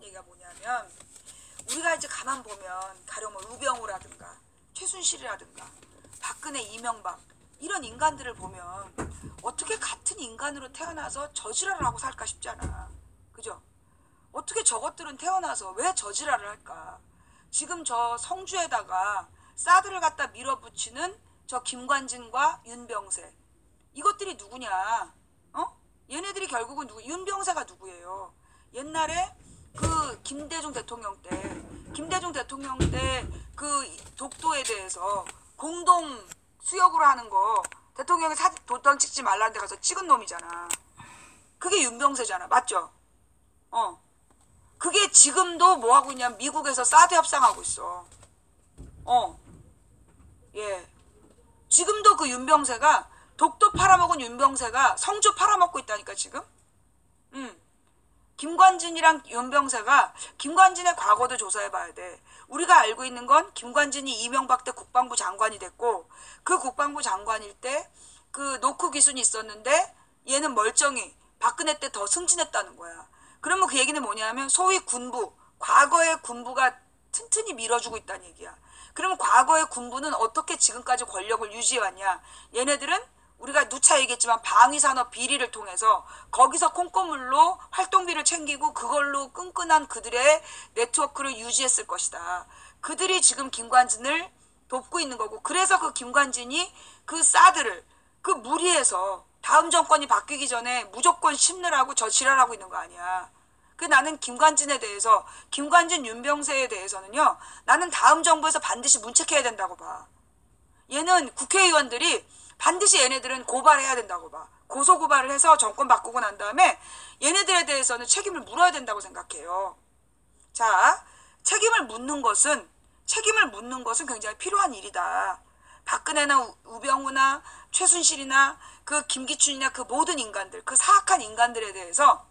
얘기가 뭐냐면, 우리가 이제 가만 보면 가령 뭐 우병우라든가 최순실이라든가 박근혜, 이명박 이런 인간들을 보면 어떻게 같은 인간으로 태어나서 저지랄을 하고 살까 싶잖아. 그죠? 어떻게 저것들은 태어나서 왜 저지랄을 할까? 지금 저 성주에다가 사드를 갖다 밀어붙이는 저 김관진과 윤병세, 이것들이 누구냐? 얘네들이 결국은 누구? 윤병세가 누구예요? 옛날에 그 김대중 대통령 때 그 독도에 대해서 공동 수역으로 하는 거 대통령이 도장 찍지 말라는 데 가서 찍은 놈이잖아. 그게 윤병세잖아. 맞죠? 그게 지금도 뭐 하고 있냐면 미국에서 사드 협상하고 있어. 예. 지금도 그 윤병세가, 독도 팔아먹은 윤병세가 성주 팔아먹고 있다니까 지금. 김관진이랑 윤병세가, 김관진의 과거도 조사해봐야 돼. 우리가 알고 있는 건 김관진이 이명박 때 국방부 장관이 됐고, 그 국방부 장관일 때 그 노크 기순이 있었는데 얘는 멀쩡히 박근혜 때 더 승진했다는 거야. 그러면 그 얘기는 뭐냐면 소위 군부, 과거의 군부가 튼튼히 밀어주고 있다는 얘기야. 그러면 과거의 군부는 어떻게 지금까지 권력을 유지해왔냐? 얘네들은 우리가 누차 얘기했지만 방위산업 비리를 통해서 거기서 콩고물로 활동비를 챙기고 그걸로 끈끈한 그들의 네트워크를 유지했을 것이다. 그들이 지금 김관진을 돕고 있는 거고, 그래서 그 김관진이 그 사드를 그 무리해서 다음 정권이 바뀌기 전에 무조건 심느라고 저 지랄하고 있는 거 아니야. 그 나는 김관진에 대해서, 김관진, 윤병세에 대해서는요, 나는 다음 정부에서 반드시 문책해야 된다고 봐. 얘는 국회의원들이 반드시 얘네들은 고발해야 된다고 봐. 고소고발을 해서 정권 바꾸고 난 다음에 얘네들에 대해서는 책임을 물어야 된다고 생각해요. 자, 책임을 묻는 것은 굉장히 필요한 일이다. 박근혜나 우병우나 최순실이나 그 김기춘이나 그 모든 인간들, 그 사악한 인간들에 대해서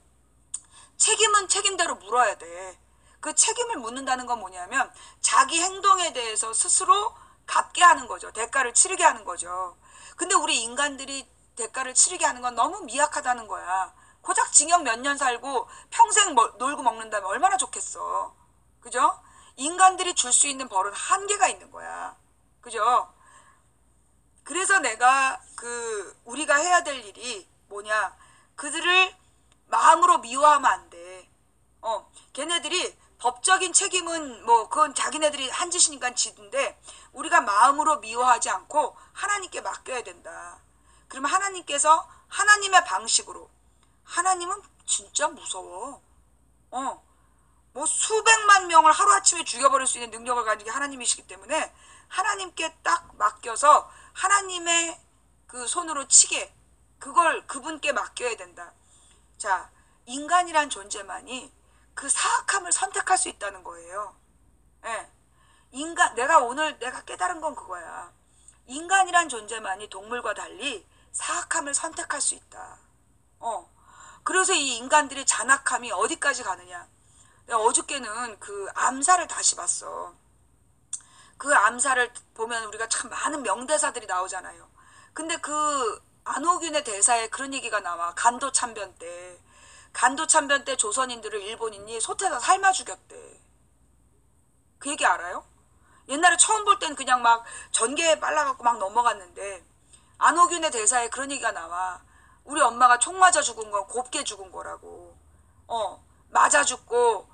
책임은 책임대로 물어야 돼. 그 책임을 묻는다는 건 뭐냐면 자기 행동에 대해서 스스로 갚게 하는 거죠. 대가를 치르게 하는 거죠. 근데 우리 인간들이 대가를 치르게 하는 건 너무 미약하다는 거야. 고작 징역 몇 년 살고 평생 놀고 먹는다면 얼마나 좋겠어. 그죠? 인간들이 줄 수 있는 벌은 한계가 있는 거야. 그죠? 그래서 내가 우리가 해야 될 일이 뭐냐? 그들을 마음으로 미워하면 안 돼. 걔네들이 법적인 책임은 뭐 그건 자기네들이 한 짓이니까 지는데 우리가 마음으로 미워하지 않고 하나님께 맡겨야 된다. 그러면 하나님께서 하나님의 방식으로, 하나님은 진짜 무서워. 뭐 수백만 명을 하루아침에 죽여버릴 수 있는 능력을 가진 게 하나님이시기 때문에 하나님께 딱 맡겨서 하나님의 그 손으로 치게, 그걸 그분께 맡겨야 된다. 자, 인간이란 존재만이 그 사악함을 선택할 수 있다는 거예요. 예. 내가 깨달은 건 그거야. 인간이란 존재만이 동물과 달리 사악함을 선택할 수 있다. 그래서 이 인간들의 잔악함이 어디까지 가느냐. 내가 어저께는 그 암사를 다시 봤어. 그 암사를 보면 우리가 참 많은 명대사들이 나오잖아요. 근데 그 안호균의 대사에 그런 얘기가 나와. 간도참변 때 조선인들을 일본인이 솥에서 삶아 죽였대. 그 얘기 알아요? 옛날에 처음 볼 땐 그냥 막 전개에 빨라갖고 막 넘어갔는데 안호균의 대사에 그런 얘기가 나와. 우리 엄마가 총 맞아 죽은 건 곱게 죽은 거라고. 맞아 죽고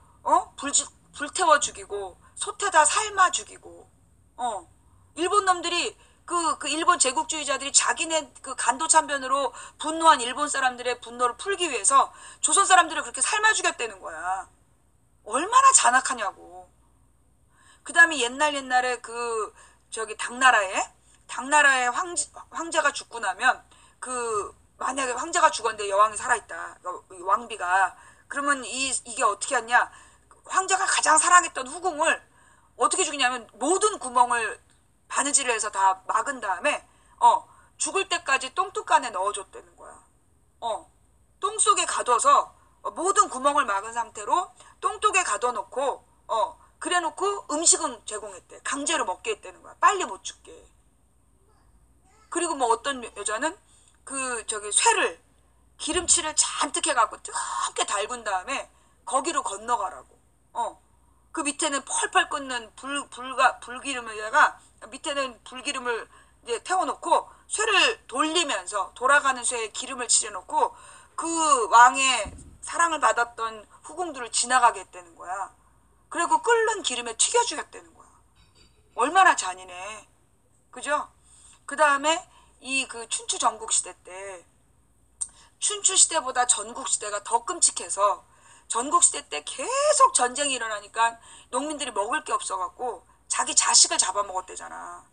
불태워 죽이고 솥에다 삶아 죽이고. 일본 놈들이 그 일본 제국주의자들이 자기네 그 간도참변으로 분노한 일본 사람들의 분노를 풀기 위해서 조선 사람들을 그렇게 삶아 죽였다는 거야. 얼마나 잔악하냐고. 그 다음에 옛날에 당나라의 황제가 죽고 나면 만약에 황제가 죽었는데 여왕이 살아있다. 왕비가. 그러면 이게 어떻게 하냐. 황제가 가장 사랑했던 후궁을 어떻게 죽이냐면 모든 구멍을 바느질을 해서 다 막은 다음에 죽을 때까지 똥뚝간에 넣어줬다는 거야. 똥 속에 가둬서 모든 구멍을 막은 상태로 똥뚝에 가둬놓고 그래놓고 음식은 제공했대. 강제로 먹게 했다는 거야. 빨리 못 죽게. 그리고 뭐 어떤 여자는 기름칠을 잔뜩 해갖고 뜨겁게 달군 다음에 거기로 건너가라고. 그 밑에는 펄펄 끓는 불기름에다가 밑에는 불기름을 이제 태워놓고 쇠를 돌리면서 돌아가는 쇠에 기름을 칠해놓고 그 왕의 사랑을 받았던 후궁들을 지나가게 했다는 거야. 그리고 끓는 기름에 튀겨주겠다는 거야. 얼마나 잔인해. 그죠? 그 다음에 이 그 춘추 전국시대 때 춘추시대보다 전국시대가 더 끔찍해서 전국시대 때 계속 전쟁이 일어나니까 농민들이 먹을 게 없어갖고 자기 자식을 잡아먹었대잖아.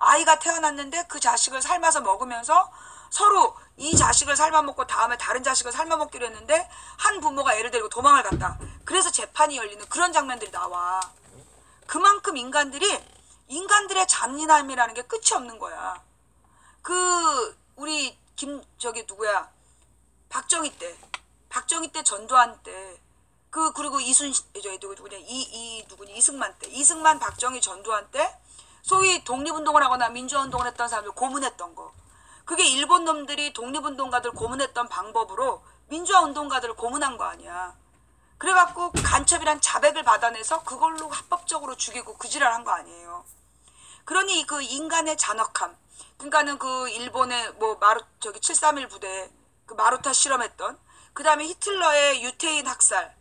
아이가 태어났는데 그 자식을 삶아서 먹으면서 서로 이 자식을 삶아먹고 다음에 다른 자식을 삶아먹기로 했는데 한 부모가 애를 데리고 도망을 갔다. 그래서 재판이 열리는 그런 장면들이 나와. 그만큼 인간들의 잔인함이라는 게 끝이 없는 거야. 우리 박정희 때 전두환 때 그리고 이승만 때 이승만 박정희 전두환 때 소위 독립운동을 하거나 민주화운동을 했던 사람들 고문했던 거, 그게 일본 놈들이 독립운동가들 고문했던 방법으로 민주화운동가들을 고문한 거 아니야. 그래갖고 간첩이란 자백을 받아내서 그걸로 합법적으로 죽이고 그 지랄 한 거 아니에요. 그러니 그 인간의 잔혹함, 그러니까는 그 일본의 731 부대 그 마루타 실험했던, 그 다음에 히틀러의 유태인 학살,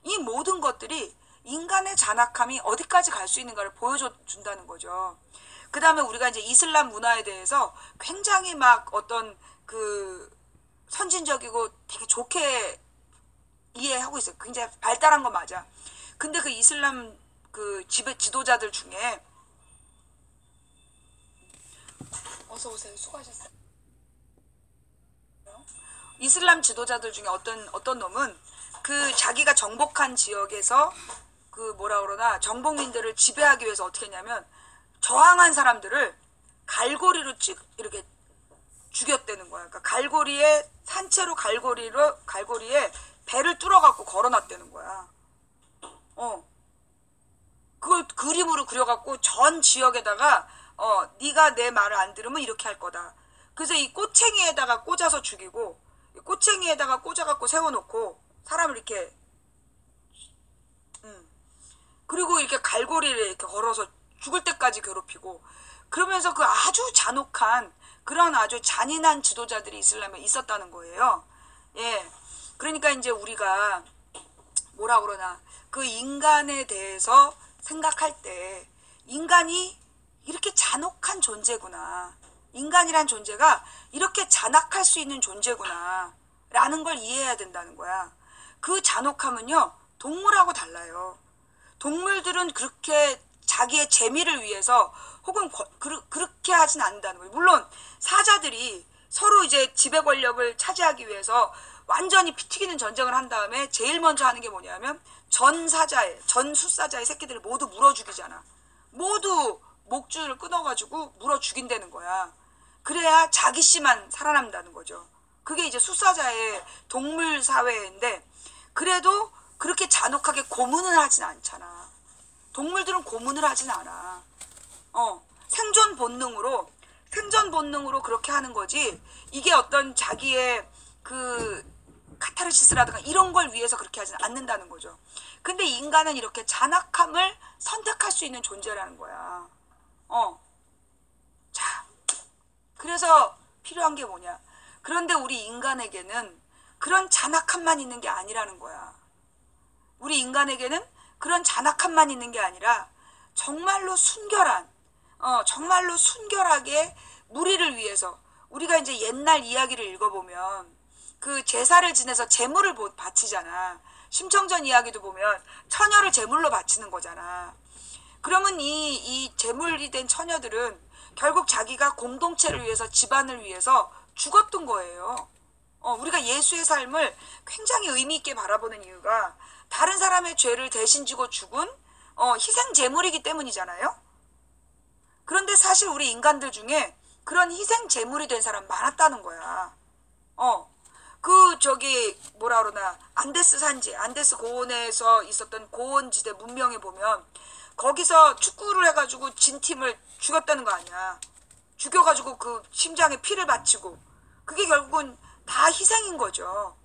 이 모든 것들이 인간의 잔악함이 어디까지 갈 수 있는가를 보여준다는 거죠. 그 다음에 우리가 이제 이슬람 문화에 대해서 굉장히 막 어떤 그 선진적이고 되게 좋게 이해하고 있어요. 굉장히 발달한 거 맞아. 근데 그 이슬람 그 지도자들 중에 어서 오세요. 수고하셨어요. 이슬람 지도자들 중에 어떤 놈은 그 자기가 정복한 지역에서 정복민들을 지배하기 위해서 어떻게 했냐면 저항한 사람들을 갈고리로 이렇게 죽였다는 거야. 그러니까 산채로 갈고리에 배를 뚫어갖고 걸어놨다는 거야. 그걸 그림으로 그려갖고 전 지역에다가 네가 내 말을 안 들으면 이렇게 할 거다. 그래서 이 꼬챙이에다가 꽂아서 죽이고, 꼬챙이에다가 꽂아갖고 세워놓고 사람을 이렇게 그리고 이렇게 갈고리를 이렇게 걸어서 죽을 때까지 괴롭히고, 그러면서 그 아주 잔혹한 그런 아주 잔인한 지도자들이 이슬람에 있었다는 거예요. 예. 그러니까 이제 우리가 그 인간에 대해서 생각할 때 인간이 이렇게 잔혹한 존재구나. 인간이란 존재가 이렇게 잔악할 수 있는 존재구나. 라는 걸 이해해야 된다는 거야. 그 잔혹함은요, 동물하고 달라요. 동물들은 그렇게 자기의 재미를 위해서 혹은 그렇게 하진 않는다는 거예요. 물론 사자들이 서로 이제 지배 권력을 차지하기 위해서 완전히 피 튀기는 전쟁을 한 다음에 제일 먼저 하는 게 뭐냐면 전 숫사자의 새끼들을 모두 물어 죽이잖아. 모두 목줄을 끊어가지고 물어 죽인다는 거야. 그래야 자기 씨만 살아남는다는 거죠. 그게 이제 숫사자의 동물 사회인데, 그래도 그렇게 잔혹하게 고문을 하진 않잖아. 동물들은 고문을 하진 않아. 생존 본능으로 그렇게 하는 거지. 이게 어떤 자기의 그 카타르시스라든가 이런 걸 위해서 그렇게 하진 않는다는 거죠. 근데 인간은 이렇게 잔악함을 선택할 수 있는 존재라는 거야. 자, 그래서 필요한 게 뭐냐. 그런데 우리 인간에게는 그런 잔악함만 있는 게 아니라는 거야. 우리 인간에게는 그런 잔악함만 있는 게 아니라 정말로 순결하게 무리를 위해서, 우리가 이제 옛날 이야기를 읽어보면 그 제사를 지내서 제물을 바치잖아. 심청전 이야기도 보면 처녀를 제물로 바치는 거잖아. 그러면 이 제물이 된 처녀들은 결국 자기가 공동체를 위해서, 집안을 위해서 죽었던 거예요. 우리가 예수의 삶을 굉장히 의미 있게 바라보는 이유가 다른 사람의 죄를 대신 지고 죽은 희생 제물이기 때문이잖아요. 그런데 사실 우리 인간들 중에 그런 희생 제물이 된 사람 많았다는 거야. 안데스 산지, 안데스 고원에서 있었던 고원지대 문명에 보면 거기서 축구를 해가지고 진 팀을 죽였다는 거 아니야. 죽여가지고 그 심장에 피를 바치고, 그게 결국은 다 희생인 거죠.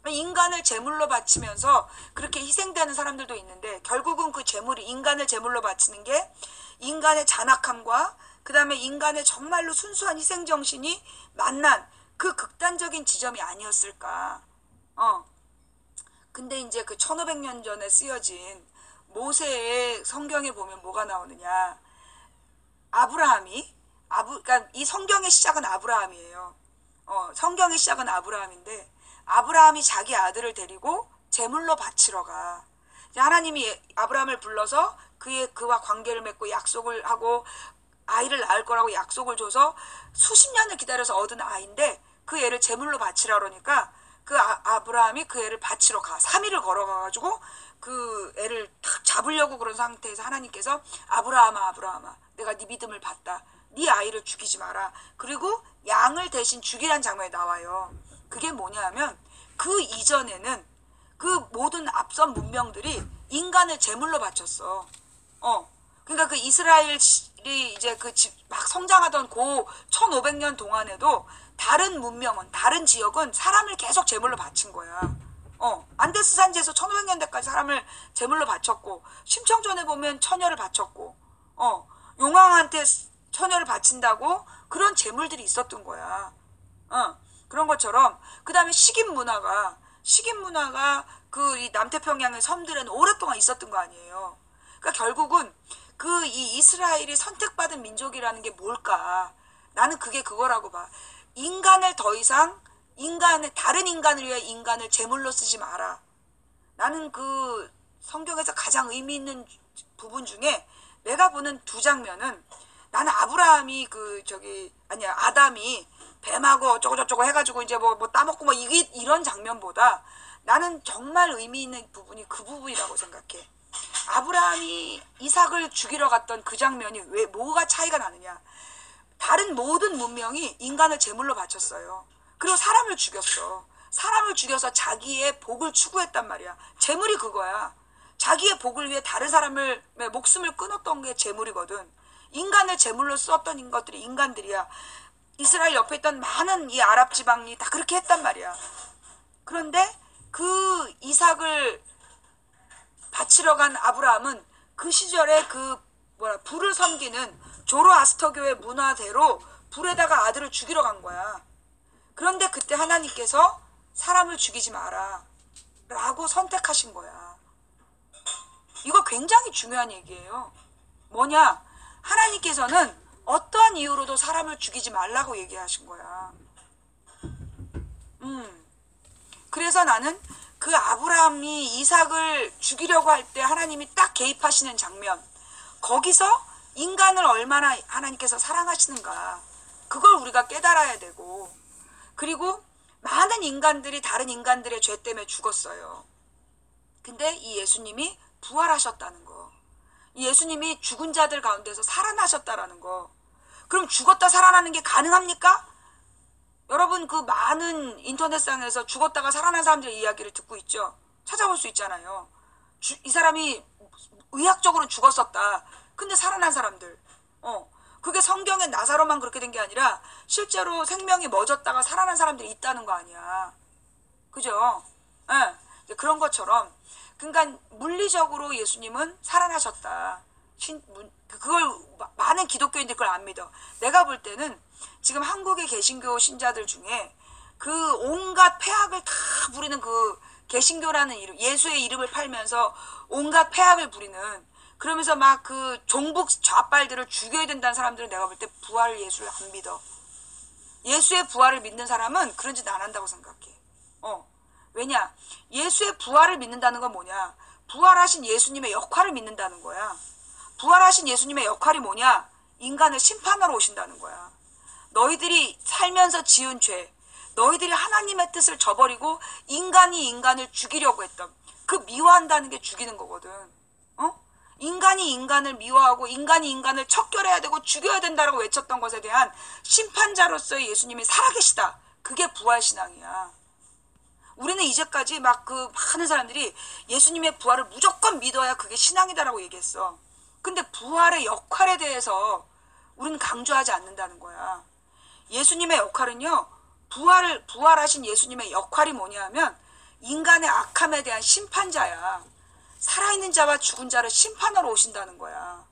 인간을 제물로 바치면서 그렇게 희생되는 사람들도 있는데, 결국은 그 제물이, 인간을 제물로 바치는 게 인간의 잔악함과 그 다음에 인간의 정말로 순수한 희생정신이 만난 그 극단적인 지점이 아니었을까. 근데 이제 그 1500년 전에 쓰여진 모세의 성경에 보면 뭐가 나오느냐. 그러니까 이 성경의 시작은 아브라함이에요. 성경의 시작은 아브라함인데, 아브라함이 자기 아들을 데리고 제물로 바치러 가. 하나님이 아브라함을 불러서 그와 관계를 맺고 약속을 하고 아이를 낳을 거라고 약속을 줘서 수십 년을 기다려서 얻은 아이인데, 그 애를 제물로 바치라 그러니까 그 아브라함이 그 애를 바치러 가. 3일을 걸어가가지고 그 애를 탁 잡으려고 그런 상태에서 하나님께서 아브라함아 내가 네 믿음을 봤다. 네 아이를 죽이지 마라. 그리고 양을 대신 죽이란 장면이 나와요. 그게 뭐냐면 그 이전에는 그 모든 앞선 문명들이 인간을 제물로 바쳤어. 그러니까 그 이스라엘이 이제 막 성장하던 그 1500년 동안에도 다른 문명은, 다른 지역은 사람을 계속 제물로 바친 거야. 안데스 산지에서 1500년 대까지 사람을 제물로 바쳤고, 심청전에 보면 처녀를 바쳤고, 용왕한테 처녀를 바친다고 그런 제물들이 있었던 거야. 그런 것처럼, 그 다음에 식인 문화가 이 남태평양의 섬들에는 오랫동안 있었던 거 아니에요. 그러니까 결국은 이 이스라엘이 선택받은 민족이라는 게 뭘까? 나는 그게 그거라고 봐. 인간을 더 이상 다른 인간을 위해 인간을 제물로 쓰지 마라. 나는 그 성경에서 가장 의미 있는 부분 중에 내가 보는 두 장면은, 나는 아담이 뱀하고 어쩌고저쩌고 해가지고 이제 뭐 따먹고 이런 장면보다 나는 정말 의미 있는 부분이 그 부분이라고 생각해. 아브라함이 이삭을 죽이러 갔던 그 장면이 왜 뭐가 차이가 나느냐. 다른 모든 문명이 인간을 제물로 바쳤어요. 그리고 사람을 죽였어. 사람을 죽여서 자기의 복을 추구했단 말이야. 제물이 그거야. 자기의 복을 위해 다른 사람의 목숨을 끊었던 게 제물이거든. 인간을 제물로 썼던 것들이 인간들이야. 이스라엘 옆에 있던 많은 이 아랍 지방이 다 그렇게 했단 말이야. 그런데 그 이삭을 바치러 간 아브라함은 그 시절에 불을 섬기는 조로아스터교의 문화대로 불에다가 아들을 죽이러 간 거야. 그런데 그때 하나님께서 사람을 죽이지 마라 라고 선택하신 거야. 이거 굉장히 중요한 얘기예요. 뭐냐? 하나님께서는 어떠한 이유로도 사람을 죽이지 말라고 얘기하신 거야. 그래서 나는 그 아브라함이 이삭을 죽이려고 할 때 하나님이 딱 개입하시는 장면, 거기서 인간을 얼마나 하나님께서 사랑하시는가, 그걸 우리가 깨달아야 되고, 그리고 많은 인간들이 다른 인간들의 죄 때문에 죽었어요. 근데 이 예수님이 부활하셨다는 거, 이 예수님이 죽은 자들 가운데서 살아나셨다라는 거. 그럼 죽었다 살아나는 게 가능합니까? 여러분, 그 많은 인터넷상에서 죽었다가 살아난 사람들의 이야기를 듣고 있죠. 찾아볼 수 있잖아요. 이 사람이 의학적으로 죽었었다. 근데 살아난 사람들. 그게 성경의 나사로만 그렇게 된 게 아니라 실제로 생명이 멎었다가 살아난 사람들이 있다는 거 아니야. 그죠? 그런 것처럼, 그러니까 물리적으로 예수님은 살아나셨다. 그걸 많은 기독교인들 그걸 안 믿어. 내가 볼 때는 지금 한국의 개신교 신자들 중에 그 온갖 폐악을 다 부리는 그 개신교라는 이름, 예수의 이름을 팔면서 온갖 폐악을 부리는, 그러면서 막 그 종북 좌빨들을 죽여야 된다는 사람들은 내가 볼 때 부활 예수를 안 믿어. 예수의 부활을 믿는 사람은 그런 짓 안 한다고 생각해. 왜냐? 예수의 부활을 믿는다는 건 뭐냐? 부활하신 예수님의 역할을 믿는다는 거야. 부활하신 예수님의 역할이 뭐냐? 인간을 심판하러 오신다는 거야. 너희들이 살면서 지은 죄, 너희들이 하나님의 뜻을 저버리고 인간이 인간을 죽이려고 했던, 그 미워한다는 게 죽이는 거거든. 인간이 인간을 미워하고 인간이 인간을 척결해야 되고 죽여야 된다라고 외쳤던 것에 대한 심판자로서의 예수님이 살아계시다. 그게 부활신앙이야. 우리는 이제까지 막 많은 사람들이 예수님의 부활을 무조건 믿어야 그게 신앙이다라고 얘기했어. 근데 부활의 역할에 대해서 우리는 강조하지 않는다는 거야. 예수님의 역할은요, 부활하신 예수님의 역할이 뭐냐 하면 인간의 악함에 대한 심판자야. 살아있는 자와 죽은 자를 심판하러 오신다는 거야.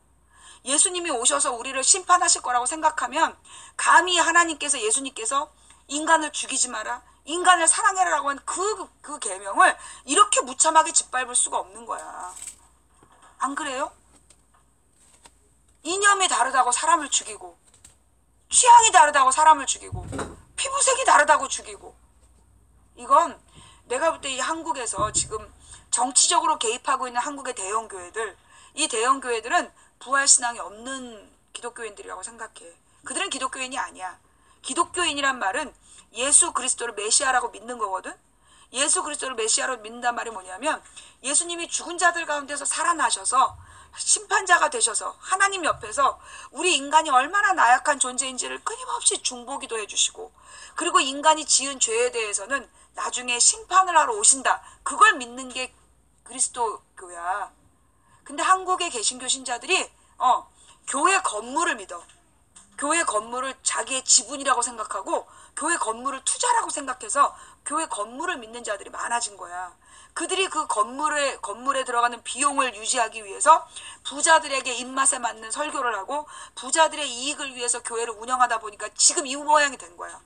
예수님이 오셔서 우리를 심판하실 거라고 생각하면 감히 하나님께서, 예수님께서 인간을 죽이지 마라, 인간을 사랑해라라고 한 그 계명을 이렇게 무참하게 짓밟을 수가 없는 거야. 안 그래요? 이념이 다르다고 사람을 죽이고, 취향이 다르다고 사람을 죽이고, 피부색이 다르다고 죽이고, 이건 내가 볼 때 이 한국에서 지금 정치적으로 개입하고 있는 한국의 대형교회들, 이 대형교회들은 부활신앙이 없는 기독교인들이라고 생각해. 그들은 기독교인이 아니야. 기독교인이란 말은 예수 그리스도를 메시아라고 믿는 거거든. 예수 그리스도를 메시아로 믿는단 말이 뭐냐면, 예수님이 죽은 자들 가운데서 살아나셔서 심판자가 되셔서 하나님 옆에서 우리 인간이 얼마나 나약한 존재인지를 끊임없이 중보기도 해주시고, 그리고 인간이 지은 죄에 대해서는 나중에 심판을 하러 오신다. 그걸 믿는 게 그리스도교야. 근데 한국의 개신교 신자들이 교회 건물을 믿어. 교회 건물을 자기의 지분이라고 생각하고 교회 건물을 투자라고 생각해서 교회 건물을 믿는 자들이 많아진 거야. 그들이 그 건물에 들어가는 비용을 유지하기 위해서 부자들에게 입맛에 맞는 설교를 하고 부자들의 이익을 위해서 교회를 운영하다 보니까 지금 이 모양이 된 거야.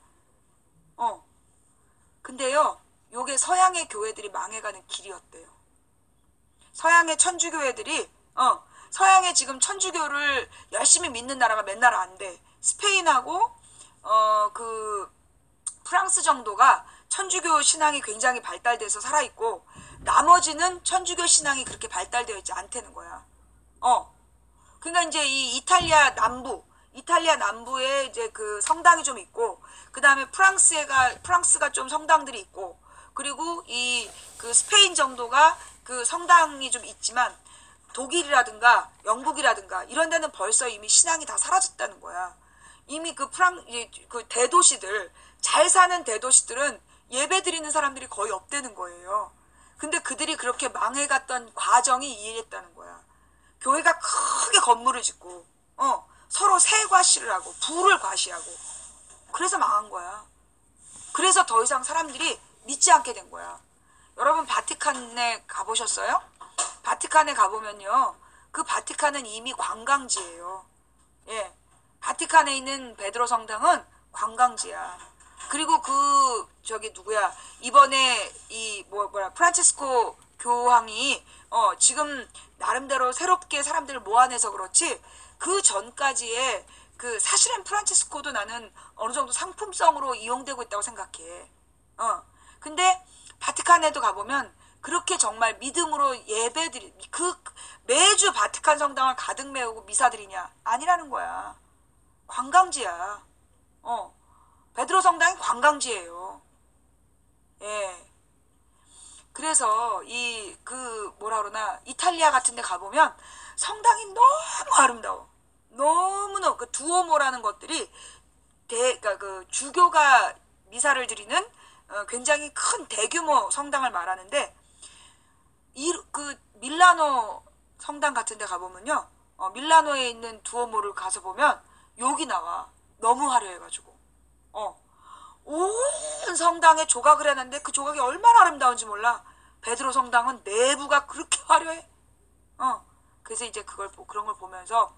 근데요, 요게 서양의 교회들이 망해가는 길이었대요. 서양의 천주교회들이 서양의 지금 천주교를 열심히 믿는 나라가 몇 나라 안 돼. 스페인하고 그 프랑스 정도가 천주교 신앙이 굉장히 발달돼서 살아있고, 나머지는 천주교 신앙이 그렇게 발달되어 있지 않다는 거야. 그러니까 이제 이 이탈리아 남부에 이제 그 성당이 좀 있고, 그 다음에 프랑스가 좀 성당들이 있고, 그리고 이 그 스페인 정도가 그 성당이 좀 있지만, 독일이라든가 영국이라든가 이런 데는 벌써 이미 신앙이 다 사라졌다는 거야. 이미 그 대도시들, 잘 사는 대도시들은 예배 드리는 사람들이 거의 없다는 거예요. 근데 그들이 그렇게 망해갔던 과정이 이해했다는 거야. 교회가 크게 건물을 짓고 서로 새 과시를 하고 부를 과시하고, 그래서 망한 거야. 그래서 더 이상 사람들이 믿지 않게 된 거야. 여러분 바티칸에 가보셨어요? 바티칸에 가보면요, 그 바티칸은 이미 관광지예요. 예, 바티칸에 있는 베드로 성당은 관광지야. 그리고 이번에 프란치스코 교황이 지금 나름대로 새롭게 사람들을 모아내서 그렇지, 그 전까지의 그 사실은 프란치스코도 나는 어느 정도 상품성으로 이용되고 있다고 생각해. 근데 바티칸에도 가보면 그렇게 정말 믿음으로 예배드리, 매주 바티칸 성당을 가득 메우고 미사드리냐? 아니라는 거야. 관광지야. 베드로 성당이 관광지예요. 예. 그래서 이탈리아 같은 데 가보면 성당이 너무 아름다워. 너무너무 그 두오모라는 것들이 그러니까 그 주교가 미사를 드리는 굉장히 큰 대규모 성당을 말하는데, 그 밀라노 성당 같은 데 가보면요, 밀라노에 있는 두오모를 가서 보면 욕이 나와. 너무 화려해가지고. 온 성당에 조각을 해놨는데 그 조각이 얼마나 아름다운지 몰라. 베드로 성당은 내부가 그렇게 화려해. 그래서 이제 그런 걸 보면서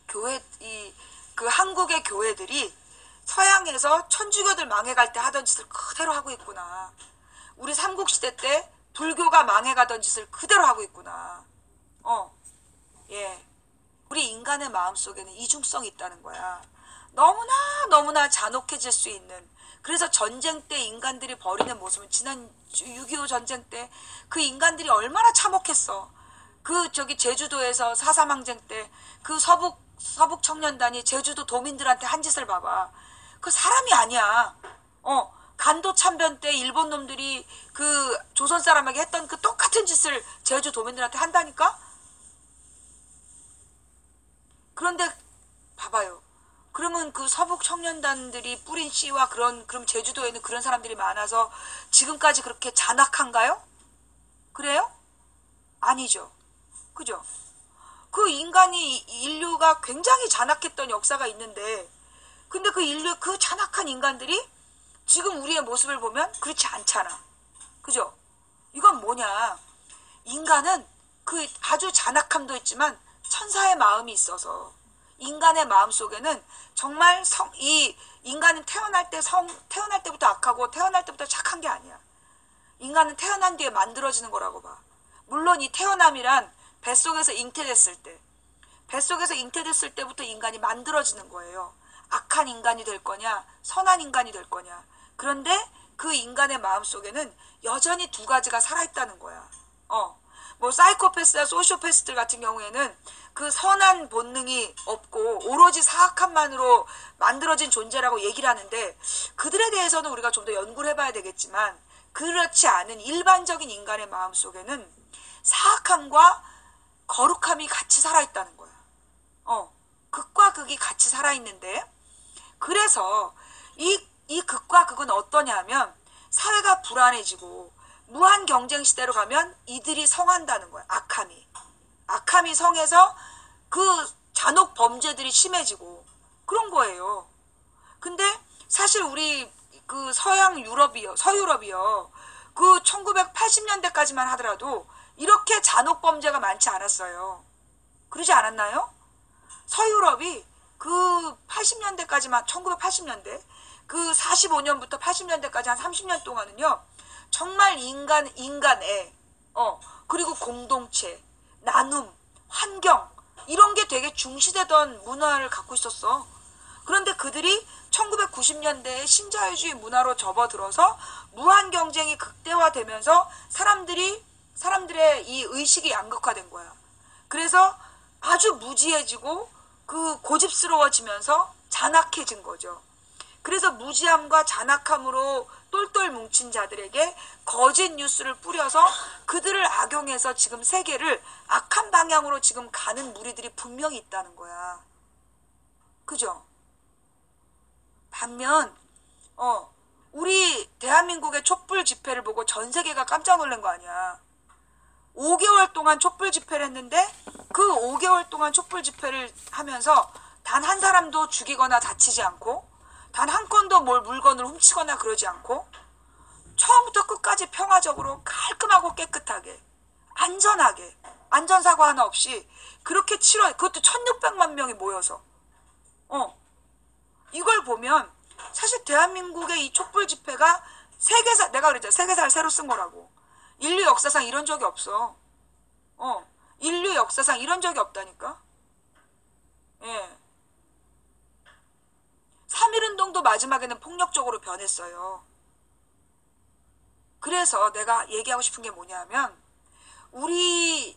그 한국의 교회들이 서양에서 천주교들 망해갈 때 하던 짓을 그대로 하고 있구나. 우리 삼국시대 때 불교가 망해가던 짓을 그대로 하고 있구나. 예. 우리 인간의 마음속에는 이중성이 있다는 거야. 너무나 잔혹해질 수 있는. 그래서 전쟁 때 인간들이 벌이는 모습은, 지난 6.25 전쟁 때 그 인간들이 얼마나 참혹했어. 제주도에서 4.3 항쟁 때 그 서북 청년단이 제주도 도민들한테 한 짓을 봐봐. 그 사람이 아니야. 간도 참변 때 일본 놈들이 그 조선 사람에게 했던 그 똑같은 짓을 제주 도민들한테 한다니까? 그런데 봐봐요. 그러면 그 서북 청년단들이 뿌린 씨와 그럼 제주도에는 그런 사람들이 많아서 지금까지 그렇게 잔악한가요? 그래요? 아니죠. 그죠? 그 인류가 굉장히 잔악했던 역사가 있는데, 근데 그 잔악한 인간들이 지금 우리의 모습을 보면 그렇지 않잖아. 그죠? 이건 뭐냐? 인간은 그 아주 잔악함도 있지만 천사의 마음이 있어서 인간의 마음 속에는 정말 이 인간은 태어날 때부터 악하고 태어날 때부터 착한 게 아니야. 인간은 태어난 뒤에 만들어지는 거라고 봐. 물론 이 태어남이란 뱃속에서 잉태됐을 때부터 인간이 만들어지는 거예요. 악한 인간이 될 거냐, 선한 인간이 될 거냐. 그런데 그 인간의 마음 속에는 여전히 두 가지가 살아있다는 거야. 뭐 사이코패스나 소시오패스들 같은 경우에는 그 선한 본능이 없고 오로지 사악함만으로 만들어진 존재라고 얘기를 하는데, 그들에 대해서는 우리가 좀 더 연구를 해봐야 되겠지만, 그렇지 않은 일반적인 인간의 마음 속에는 사악함과 거룩함이 같이 살아있다는 거야. 극과 극이 같이 살아있는데, 그래서 이 극과 극은 어떠냐 하면 사회가 불안해지고 무한 경쟁 시대로 가면 이들이 성한다는 거야. 악함이 성해서 그 잔혹 범죄들이 심해지고 그런 거예요. 근데 사실 우리 그 서유럽이요. 그 1980년대까지만 하더라도 이렇게 잔혹 범죄가 많지 않았어요. 그러지 않았나요? 서유럽이 그 80년대까지만, 1980년대, 그 45년부터 80년대까지 한 30년 동안은요, 정말 인간애, 그리고 공동체, 나눔, 환경, 이런 게 되게 중시되던 문화를 갖고 있었어. 그런데 그들이 1990년대에 신자유주의 문화로 접어들어서 무한 경쟁이 극대화되면서 사람들의 이 의식이 양극화된 거야. 그래서 아주 무지해지고 그 고집스러워지면서 잔악해진 거죠. 그래서 무지함과 잔악함으로 똘똘 뭉친 자들에게 거짓 뉴스를 뿌려서 그들을 악용해서 지금 세계를 악한 방향으로 지금 가는 무리들이 분명히 있다는 거야. 그죠? 반면 우리 대한민국의 촛불 집회를 보고 전 세계가 깜짝 놀란 거 아니야. 5개월 동안 촛불 집회를 했는데 그 5개월 동안 촛불 집회를 하면서 단 한 사람도 죽이거나 다치지 않고, 단 한 건도 물건을 훔치거나 그러지 않고, 처음부터 끝까지 평화적으로 깔끔하고 깨끗하게 안전하게 안전사고 하나 없이 그렇게 그것도 1600만 명이 모여서 이걸 보면 사실 대한민국의 이 촛불 집회가 내가 그랬잖아. 세계사를 새로 쓴 거라고. 인류 역사상 이런 적이 없어. 인류 역사상 이런 적이 없다니까. 예. 3.1운동도 마지막에는 폭력적으로 변했어요. 그래서 내가 얘기하고 싶은 게 뭐냐 하면,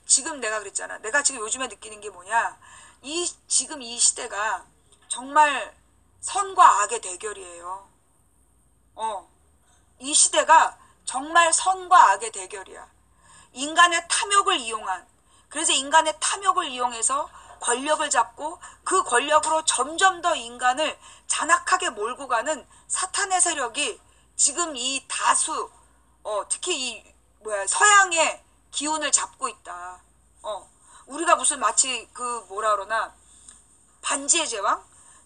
지금 내가 그랬잖아. 내가 지금 요즘에 느끼는 게 뭐냐. 지금 이 시대가 정말 선과 악의 대결이에요. 이 시대가 정말 선과 악의 대결이야. 인간의 탐욕을 이용해서 권력을 잡고 그 권력으로 점점 더 인간을 잔악하게 몰고 가는 사탄의 세력이 지금 이 다수, 특히 서양의 기운을 잡고 있다. 우리가 무슨 마치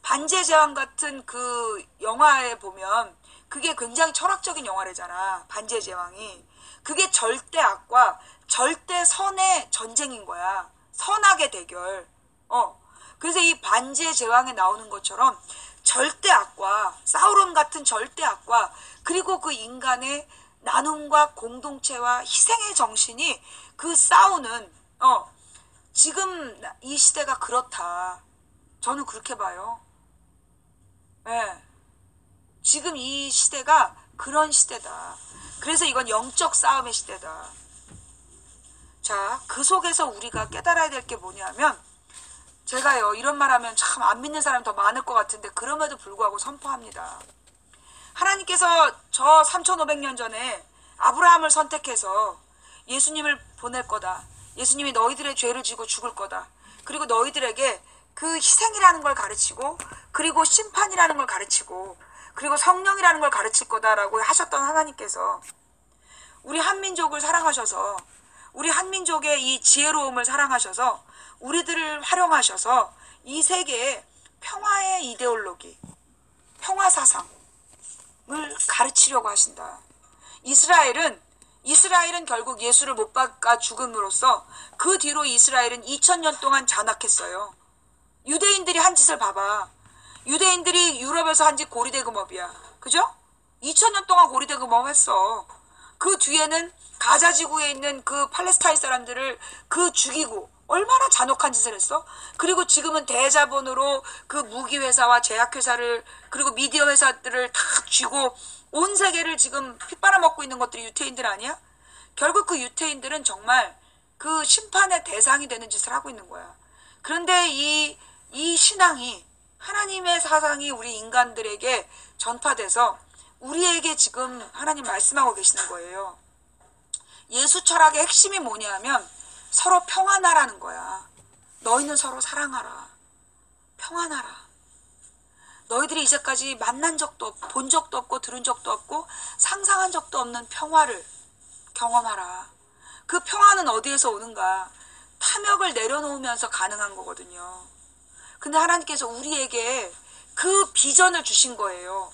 반지의 제왕 같은 그 영화에 보면 그게 굉장히 철학적인 영화래잖아. 반지의 제왕이. 그게 절대 악과 절대 선의 전쟁인 거야. 선악의 대결. 그래서 이 반지의 제왕에 나오는 것처럼 절대 악과, 사우론 같은 절대 악과, 그리고 그 인간의 나눔과 공동체와 희생의 정신이 그 싸우는, 지금 이 시대가 그렇다. 저는 그렇게 봐요. 예. 지금 이 시대가 그런 시대다. 그래서 이건 영적 싸움의 시대다. 자, 그 속에서 우리가 깨달아야 될 게 뭐냐면, 제가요, 이런 말 하면 참 안 믿는 사람 더 많을 것 같은데, 그럼에도 불구하고 선포합니다. 하나님께서 저 3500년 전에 아브라함을 선택해서 예수님을 보낼 거다. 예수님이 너희들의 죄를 지고 죽을 거다. 그리고 너희들에게 그 희생이라는 걸 가르치고, 그리고 심판이라는 걸 가르치고, 그리고 성령이라는 걸 가르칠 거다라고 하셨던 하나님께서 우리 한민족을 사랑하셔서, 우리 한민족의 이 지혜로움을 사랑하셔서 우리들을 활용하셔서 이 세계에 평화의 이데올로기, 평화 사상을 가르치려고 하신다. 이스라엘은 이스라엘은 결국 예수를 못 박아 죽음으로써 그 뒤로 이스라엘은 2000년 동안 잔악했어요. 유대인들이 한 짓을 봐봐. 유대인들이 유럽에서 한 짓 고리대금업이야. 그죠? 2000년 동안 고리대금업 했어. 그 뒤에는 가자 지구에 있는 그 팔레스타인 사람들을 그 죽이고 얼마나 잔혹한 짓을 했어? 그리고 지금은 대자본으로 그 무기회사와 제약회사를 그리고 미디어 회사들을 다 쥐고 온 세계를 지금 핏바라먹고 있는 것들이 유태인들 아니야? 결국 그 유태인들은 정말 그 심판의 대상이 되는 짓을 하고 있는 거야. 그런데 이 신앙이 하나님의 사상이 우리 인간들에게 전파돼서 우리에게 지금 하나님 말씀하고 계시는 거예요. 예수 철학의 핵심이 뭐냐면 서로 평안하라는 거야. 너희는 서로 사랑하라. 평안하라. 너희들이 이제까지 만난 적도 없고 본 적도 없고 들은 적도 없고 상상한 적도 없는 평화를 경험하라. 그 평화는 어디에서 오는가? 탐욕을 내려놓으면서 가능한 거거든요. 근데 하나님께서 우리에게 그 비전을 주신 거예요.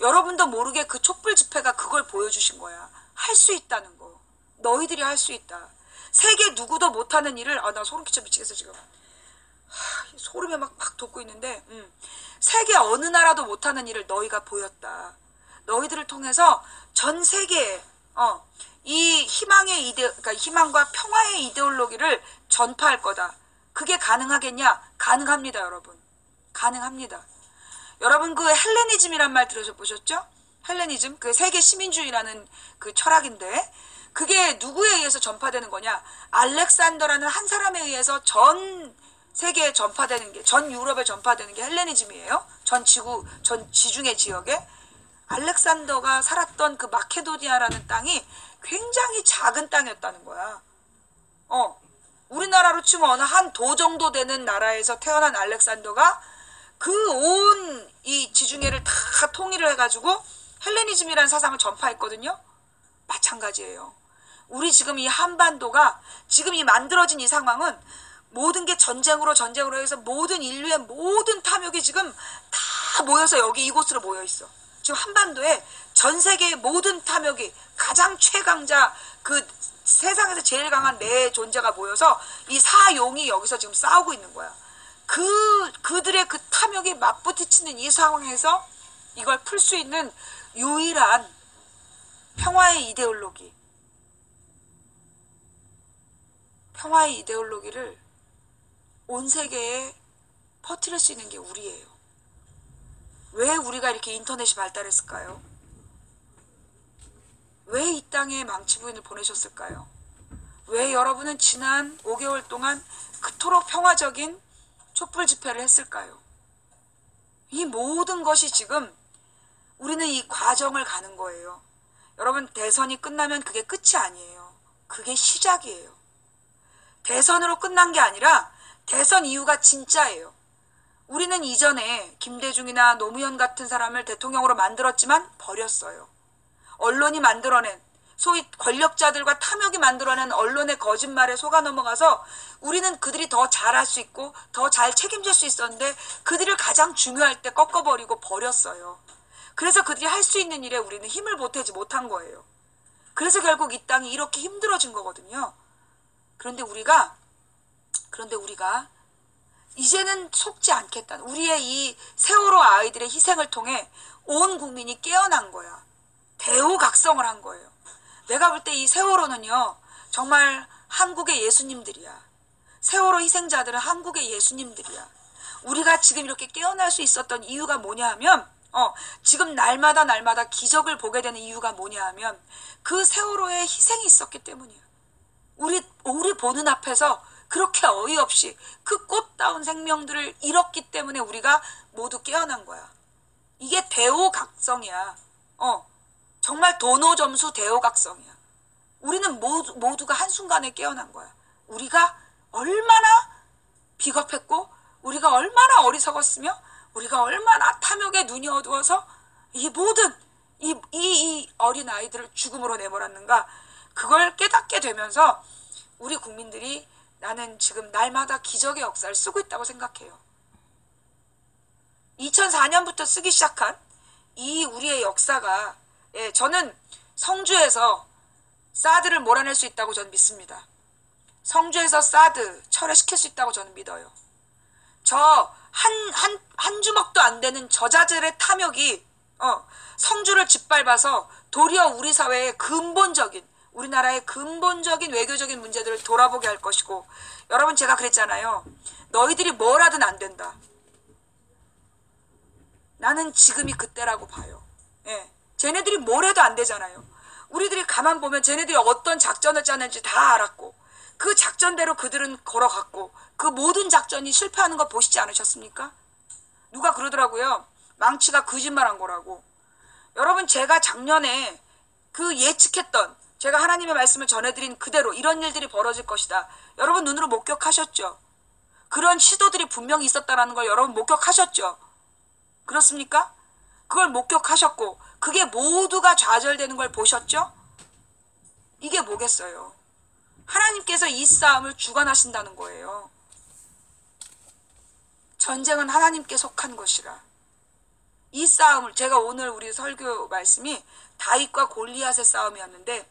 여러분도 모르게 그 촛불 집회가 그걸 보여주신 거야. 할 수 있다는 거. 너희들이 할 수 있다. 세계 누구도 못하는 일을 나 소름 끼쳐 미치겠어 지금. 소름이 막 돋고 있는데 세계 어느 나라도 못하는 일을 너희가 보였다. 너희들을 통해서 전 세계에 이 그러니까 희망과 평화의 이데올로기를 전파할 거다. 그게 가능하겠냐? 가능합니다, 여러분. 가능합니다. 여러분 그 헬레니즘이란 말 들으셔보셨죠? 헬레니즘, 그 세계 시민주의라는 그 철학인데 그게 누구에 의해서 전파되는 거냐? 알렉산더라는 한 사람에 의해서 전 세계에 전파되는 게, 전 유럽에 전파되는 게 헬레니즘이에요. 전 지중해 지역에. 알렉산더가 살았던 그 마케도니아라는 땅이 굉장히 작은 땅이었다는 거야. 우리나라로 치면 어느 한 도 정도 되는 나라에서 태어난 알렉산더가 그 온 이 지중해를 다 통일을 해가지고 헬레니즘이라는 사상을 전파했거든요. 마찬가지예요. 우리 지금 이 한반도가 지금 이 만들어진 이 상황은 모든 게 전쟁으로 해서 모든 인류의 모든 탐욕이 지금 다 모여서 여기 이곳으로 모여 있어. 지금 한반도에 전 세계의 모든 탐욕이 가장 최강자 그 세상에서 제일 강한 네 존재가 모여서 이 사용이 여기서 지금 싸우고 있는 거야. 그들의 그 탐욕이 맞부딪히는 이 상황에서 이걸 풀 수 있는 유일한 평화의 이데올로기를 온 세계에 퍼뜨릴 수 있는 게 우리예요. 왜 우리가 이렇게 인터넷이 발달했을까요? 왜 이 땅에 망치부인을 보내셨을까요? 왜 여러분은 지난 5개월 동안 그토록 평화적인 촛불 집회를 했을까요? 이 모든 것이 지금 우리는 이 과정을 가는 거예요. 여러분 대선이 끝나면 그게 끝이 아니에요. 그게 시작이에요. 대선으로 끝난 게 아니라 대선 이후가 진짜예요. 우리는 이전에 김대중이나 노무현 같은 사람을 대통령으로 만들었지만 버렸어요. 언론이 만들어낸 소위 권력자들과 탐욕이 만들어낸 언론의 거짓말에 속아 넘어가서 우리는 그들이 더 잘할 수 있고 더 잘 책임질 수 있었는데 그들을 가장 중요할 때 꺾어버리고 버렸어요. 그래서 그들이 할 수 있는 일에 우리는 힘을 보태지 못한 거예요. 그래서 결국 이 땅이 이렇게 힘들어진 거거든요. 그런데 우리가 이제는 속지 않겠다는 우리의 이 세월호 아이들의 희생을 통해 온 국민이 깨어난 거야. 대우각성을 한 거예요. 내가 볼 때 이 세월호는요 정말 한국의 예수님들이야. 세월호 희생자들은 한국의 예수님들이야. 우리가 지금 이렇게 깨어날 수 있었던 이유가 뭐냐 하면 지금 날마다 기적을 보게 되는 이유가 뭐냐 하면 그 세월호에 희생이 있었기 때문이야. 우리 보는 앞에서 그렇게 어이없이 그 꽃다운 생명들을 잃었기 때문에 우리가 모두 깨어난 거야. 이게 대오각성이야. 정말 도노점수 대오각성이야. 우리는 모두가 한순간에 깨어난 거야. 우리가 얼마나 비겁했고 우리가 얼마나 어리석었으며 우리가 얼마나 탐욕에 눈이 어두워서 이 모든 이 어린 아이들을 죽음으로 내몰았는가. 그걸 깨닫게 되면서 우리 국민들이 나는 지금 날마다 기적의 역사를 쓰고 있다고 생각해요. 2004년부터 쓰기 시작한 이 우리의 역사가 저는 성주에서 사드를 몰아낼 수 있다고 저는 믿습니다. 성주에서 사드 철회시킬 수 있다고 저는 믿어요. 저 한 주먹도 안 되는 저자들의 탐욕이 성주를 짓밟아서 도리어 우리 사회의 근본적인, 우리나라의 근본적인 외교적인 문제들을 돌아보게 할 것이고, 여러분 제가 그랬잖아요. 너희들이 뭘 하든 안 된다. 나는 지금이 그때라고 봐요. 예. 쟤네들이 뭘 해도 안 되잖아요. 우리들이 가만 보면 쟤네들이 어떤 작전을 짜는지 다 알았고, 그 작전대로 그들은 걸어갔고, 그 모든 작전이 실패하는 거 보시지 않으셨습니까? 누가 그러더라고요. 망치가 거짓말한 거라고. 여러분 제가 작년에 그 예측했던, 제가 하나님의 말씀을 전해드린 그대로 이런 일들이 벌어질 것이다. 여러분 눈으로 목격하셨죠? 그런 시도들이 분명히 있었다는 걸 여러분 목격하셨죠? 그렇습니까? 그걸 목격하셨고 그게 모두가 좌절되는 걸 보셨죠? 이게 뭐겠어요? 하나님께서 이 싸움을 주관하신다는 거예요. 전쟁은 하나님께 속한 것이라. 이 싸움을, 제가 오늘 우리 설교 말씀이 다윗과 골리앗의 싸움이었는데,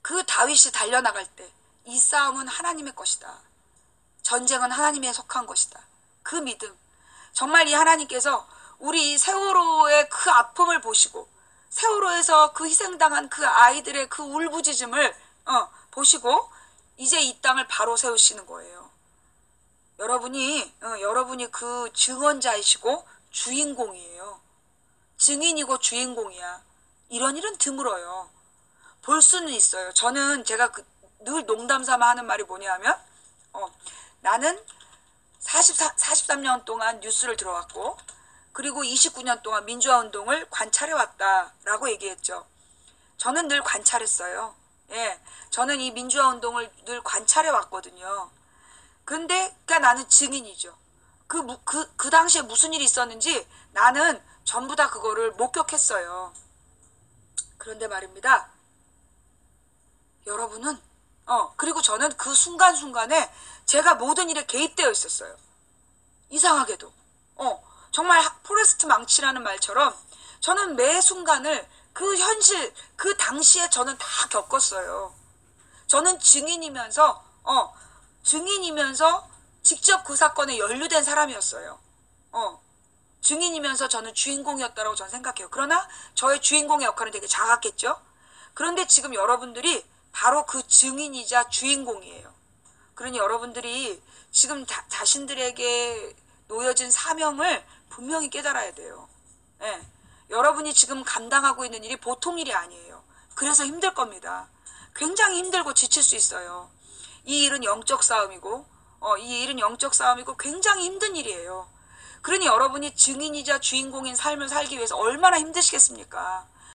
그 다윗이 달려나갈 때 이 싸움은 하나님의 것이다. 전쟁은 하나님에 속한 것이다. 그 믿음. 정말 이 하나님께서 우리 세월호의 그 아픔을 보시고, 세월호에서 그 희생당한 그 아이들의 그 울부짖음을 보시고 이제 이 땅을 바로 세우시는 거예요. 여러분이 그 증언자이시고 주인공이에요. 증인이고 주인공이야. 이런 일은 드물어요. 볼 수는 있어요. 제가 늘 농담 삼아 하는 말이 뭐냐면, 나는 43년 동안 뉴스를 들어왔고, 그리고 29년 동안 민주화 운동을 관찰해왔다라고 얘기했죠. 저는 늘 관찰했어요. 예, 저는 이 민주화 운동을 늘 관찰해왔거든요. 그런데 그러니까 나는 증인이죠. 그 당시에 무슨 일이 있었는지 나는 전부 다 그거를 목격했어요. 그런데 말입니다. 여러분은 그리고 저는 그 순간순간에 제가 모든 일에 개입되어 있었어요. 이상하게도 정말 포레스트 망치라는 말처럼 저는 매 순간을 그 현실, 그 당시에 저는 다 겪었어요. 저는 증인이면서 직접 그 사건에 연루된 사람이었어요. 증인이면서 저는 주인공이었다고 저는 생각해요. 그러나 저의 주인공의 역할은 되게 작았겠죠. 그런데 지금 여러분들이 바로 그 증인이자 주인공이에요. 그러니 여러분들이 지금 자신들에게 놓여진 사명을 분명히 깨달아야 돼요. 예. 여러분이 지금 감당하고 있는 일이 보통 일이 아니에요. 그래서 힘들 겁니다. 굉장히 힘들고 지칠 수 있어요. 이 일은 영적 싸움이고 굉장히 힘든 일이에요. 그러니 여러분이 증인이자 주인공인 삶을 살기 위해서 얼마나 힘드시겠습니까?